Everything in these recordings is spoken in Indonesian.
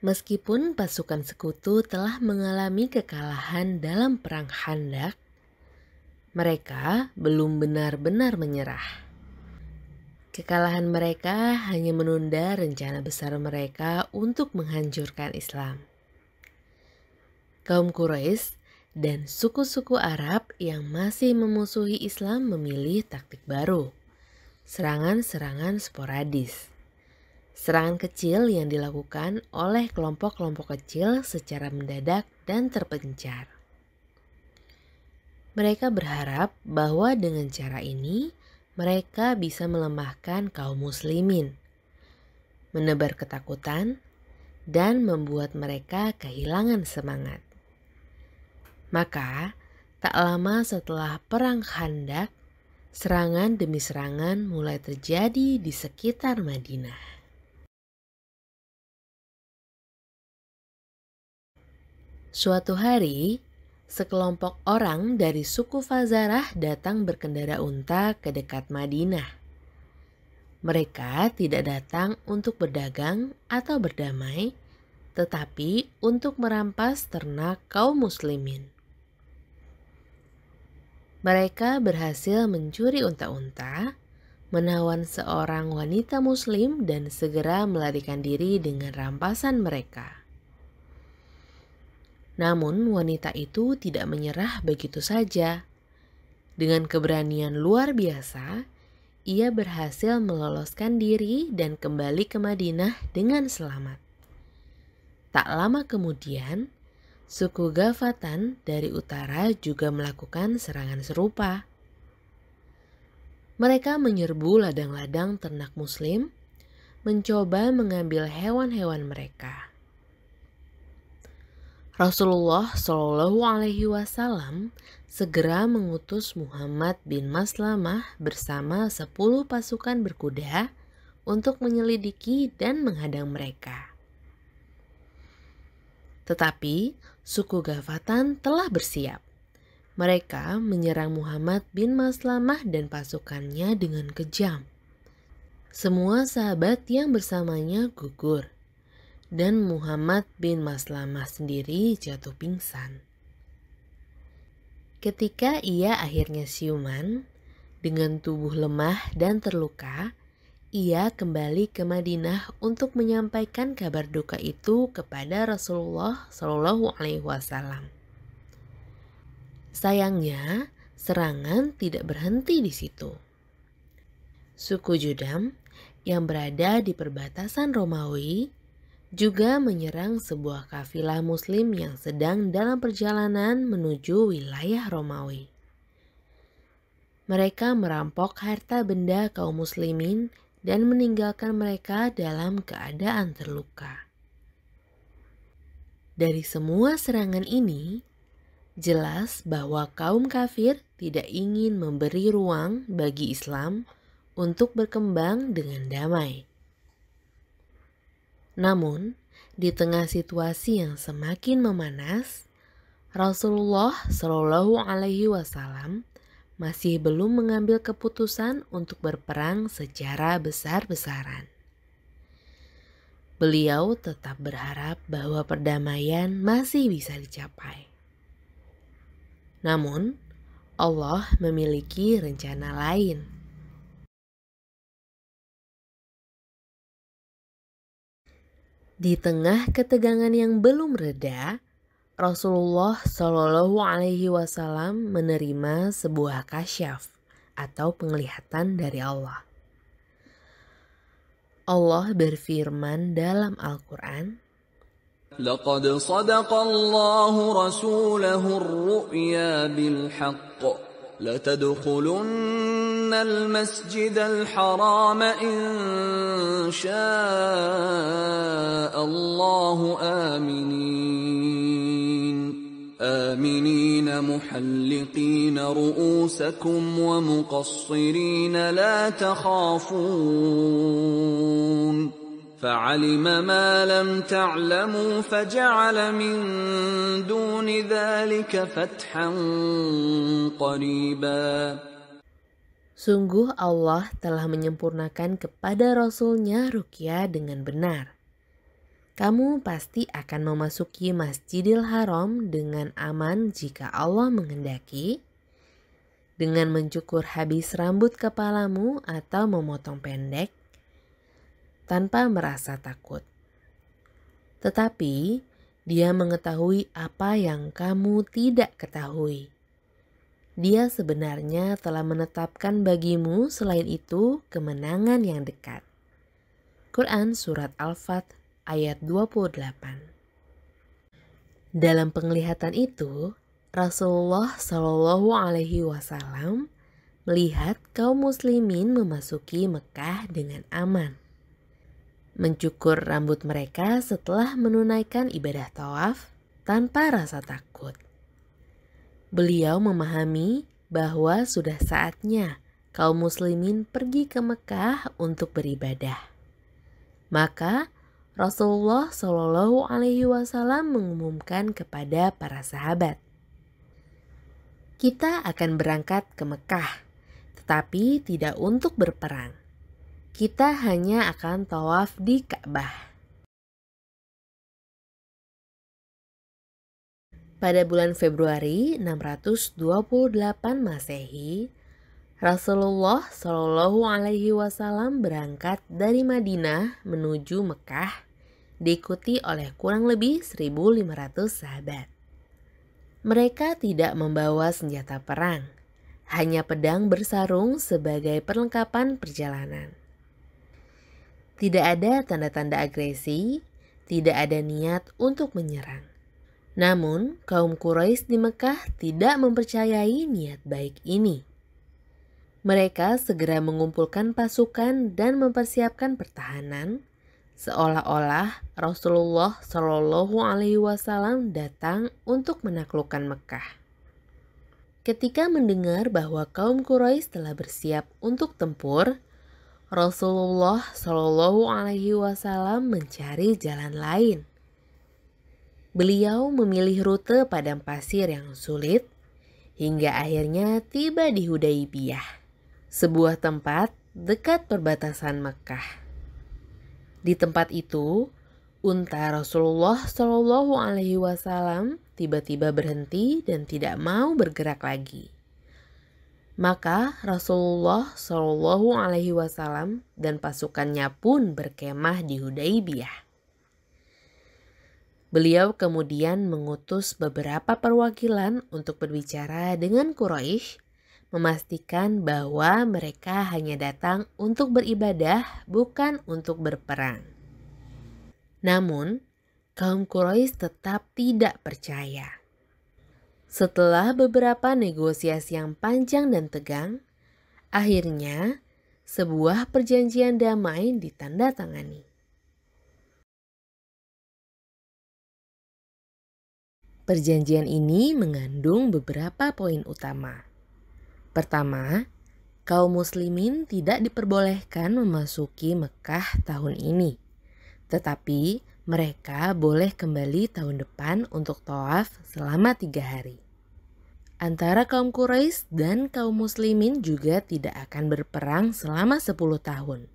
Meskipun pasukan sekutu telah mengalami kekalahan dalam perang Khandaq, mereka belum benar-benar menyerah. Kekalahan mereka hanya menunda rencana besar mereka untuk menghancurkan Islam. Kaum Quraisy dan suku-suku Arab yang masih memusuhi Islam memilih taktik baru, serangan-serangan sporadis. Serangan kecil yang dilakukan oleh kelompok-kelompok kecil secara mendadak dan terpencar. Mereka berharap bahwa dengan cara ini mereka bisa melemahkan kaum muslimin, menebar ketakutan, dan membuat mereka kehilangan semangat. Maka, tak lama setelah perang Khandaq, serangan demi serangan mulai terjadi di sekitar Madinah. Suatu hari, sekelompok orang dari suku Fazarah datang berkendara unta ke dekat Madinah. Mereka tidak datang untuk berdagang atau berdamai, tetapi untuk merampas ternak kaum muslimin. Mereka berhasil mencuri unta-unta, menawan seorang wanita muslim dan segera melarikan diri dengan rampasan mereka. Namun wanita itu tidak menyerah begitu saja. Dengan keberanian luar biasa, ia berhasil meloloskan diri dan kembali ke Madinah dengan selamat. Tak lama kemudian, suku Gafatan dari utara juga melakukan serangan serupa. Mereka menyerbu ladang-ladang ternak muslim, mencoba mengambil hewan-hewan mereka. Rasulullah Shallallahu Alaihi Wasallam segera mengutus Muhammad bin Maslamah bersama 10 pasukan berkuda untuk menyelidiki dan menghadang mereka. Tetapi suku Gafatan telah bersiap. Mereka menyerang Muhammad bin Maslamah dan pasukannya dengan kejam. Semua sahabat yang bersamanya gugur. Dan Muhammad bin Maslamah sendiri jatuh pingsan. Ketika ia akhirnya siuman, dengan tubuh lemah dan terluka, ia kembali ke Madinah untuk menyampaikan kabar duka itu kepada Rasulullah Shallallahu Alaihi Wasallam. Sayangnya, serangan tidak berhenti di situ. Suku Judam yang berada di perbatasan Romawi juga menyerang sebuah kafilah muslim yang sedang dalam perjalanan menuju wilayah Romawi. Mereka merampok harta benda kaum muslimin dan meninggalkan mereka dalam keadaan terluka. Dari semua serangan ini, jelas bahwa kaum kafir tidak ingin memberi ruang bagi Islam untuk berkembang dengan damai. Namun, di tengah situasi yang semakin memanas, Rasulullah Shallallahu Alaihi Wasallam masih belum mengambil keputusan untuk berperang secara besar-besaran. Beliau tetap berharap bahwa perdamaian masih bisa dicapai. Namun, Allah memiliki rencana lain. Di tengah ketegangan yang belum reda, Rasulullah Shallallahu Alaihi Wasallam menerima sebuah kasyaf atau penglihatan dari Allah. Allah berfirman dalam Al-Quran, لقد صدق الله رسوله الرؤيا بالحق لتدخلن المسجد الحرام إن شاء الله آمنين محلقين رؤوسكم ومقصرين لا تخافون فعلم ما لم تعلموا فجعل من دون ذلك فتحا قريبا. Sungguh Allah telah menyempurnakan kepada Rasul-Nya ruqyah dengan benar. Kamu pasti akan memasuki Masjidil Haram dengan aman jika Allah menghendaki, dengan mencukur habis rambut kepalamu atau memotong pendek, tanpa merasa takut. Tetapi Dia mengetahui apa yang kamu tidak ketahui. Dia sebenarnya telah menetapkan bagimu selain itu kemenangan yang dekat. Quran Surat Al-Fat ayat 28. Dalam penglihatan itu, Rasulullah Shallallahu Alaihi Wasallam melihat kaum muslimin memasuki Mekah dengan aman, mencukur rambut mereka setelah menunaikan ibadah tawaf tanpa rasa takut. Beliau memahami bahwa sudah saatnya kaum muslimin pergi ke Mekah untuk beribadah. Maka Rasulullah Shallallahu Alaihi Wasallam mengumumkan kepada para sahabat, kita akan berangkat ke Mekah, tetapi tidak untuk berperang. Kita hanya akan tawaf di Ka'bah. Pada bulan Februari 628 Masehi, Rasulullah Shallallahu Alaihi Wasallam berangkat dari Madinah menuju Mekah, diikuti oleh kurang lebih 1.500 sahabat. Mereka tidak membawa senjata perang, hanya pedang bersarung sebagai perlengkapan perjalanan. Tidak ada tanda-tanda agresi, tidak ada niat untuk menyerang. Namun, kaum Quraisy di Mekah tidak mempercayai niat baik ini. Mereka segera mengumpulkan pasukan dan mempersiapkan pertahanan, seolah-olah Rasulullah Shallallahu Alaihi Wasallam datang untuk menaklukkan Mekah. Ketika mendengar bahwa kaum Quraisy telah bersiap untuk tempur, Rasulullah Shallallahu Alaihi Wasallam mencari jalan lain. Beliau memilih rute padang pasir yang sulit hingga akhirnya tiba di Hudaybiyah, sebuah tempat dekat perbatasan Mekah. Di tempat itu, unta Rasulullah Shallallahu Alaihi Wasallam tiba-tiba berhenti dan tidak mau bergerak lagi. Maka Rasulullah Shallallahu Alaihi Wasallam dan pasukannya pun berkemah di Hudaybiyah. Beliau kemudian mengutus beberapa perwakilan untuk berbicara dengan Quraisy, memastikan bahwa mereka hanya datang untuk beribadah, bukan untuk berperang. Namun, kaum Quraisy tetap tidak percaya. Setelah beberapa negosiasi yang panjang dan tegang, akhirnya sebuah perjanjian damai ditandatangani. Perjanjian ini mengandung beberapa poin utama. Pertama, kaum muslimin tidak diperbolehkan memasuki Mekah tahun ini, tetapi mereka boleh kembali tahun depan untuk tawaf selama 3 hari. Antara kaum Quraisy dan kaum muslimin juga tidak akan berperang selama 10 tahun.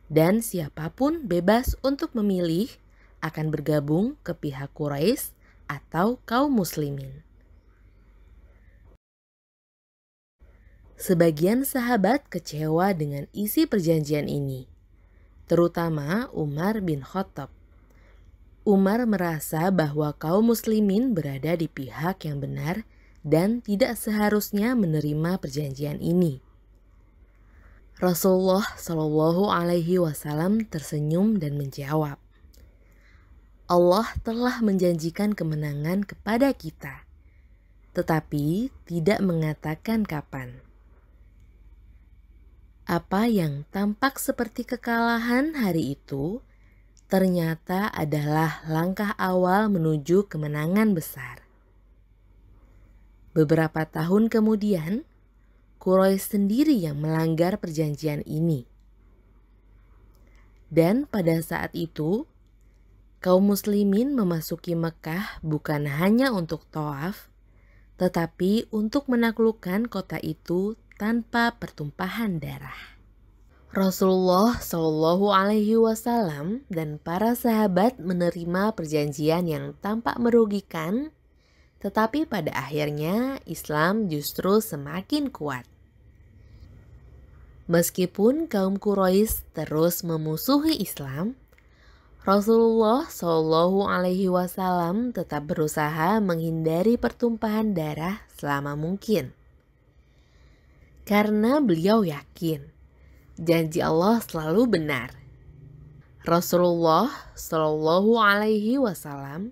Dan siapapun bebas untuk memilih akan bergabung ke pihak Quraisy atau kaum muslimin. Sebagian sahabat kecewa dengan isi perjanjian ini, terutama Umar bin Khattab. Umar merasa bahwa kaum muslimin berada di pihak yang benar dan tidak seharusnya menerima perjanjian ini. Rasulullah Shallallahu Alaihi Wasallam tersenyum dan menjawab, Allah telah menjanjikan kemenangan kepada kita, tetapi tidak mengatakan kapan. Apa yang tampak seperti kekalahan hari itu ternyata adalah langkah awal menuju kemenangan besar. Beberapa tahun kemudian, Quraisy sendiri yang melanggar perjanjian ini. Dan pada saat itu, kaum muslimin memasuki Mekah bukan hanya untuk tawaf, tetapi untuk menaklukkan kota itu tanpa pertumpahan darah. Rasulullah Shallallahu Alaihi Wasallam dan para sahabat menerima perjanjian yang tampak merugikan, tetapi pada akhirnya Islam justru semakin kuat. Meskipun kaum Quraisy terus memusuhi Islam, Rasulullah Shallallahu Alaihi Wasallam tetap berusaha menghindari pertumpahan darah selama mungkin, karena beliau yakin janji Allah selalu benar. Rasulullah Shallallahu Alaihi Wasallam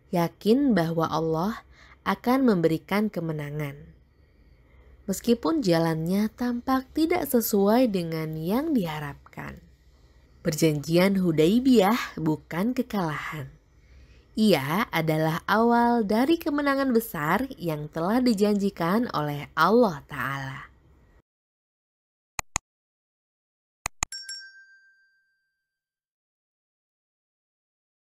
yakin bahwa Allah akan memberikan kemenangan, meskipun jalannya tampak tidak sesuai dengan yang diharapkan. Perjanjian Hudaybiyah bukan kekalahan. Ia adalah awal dari kemenangan besar yang telah dijanjikan oleh Allah Ta'ala.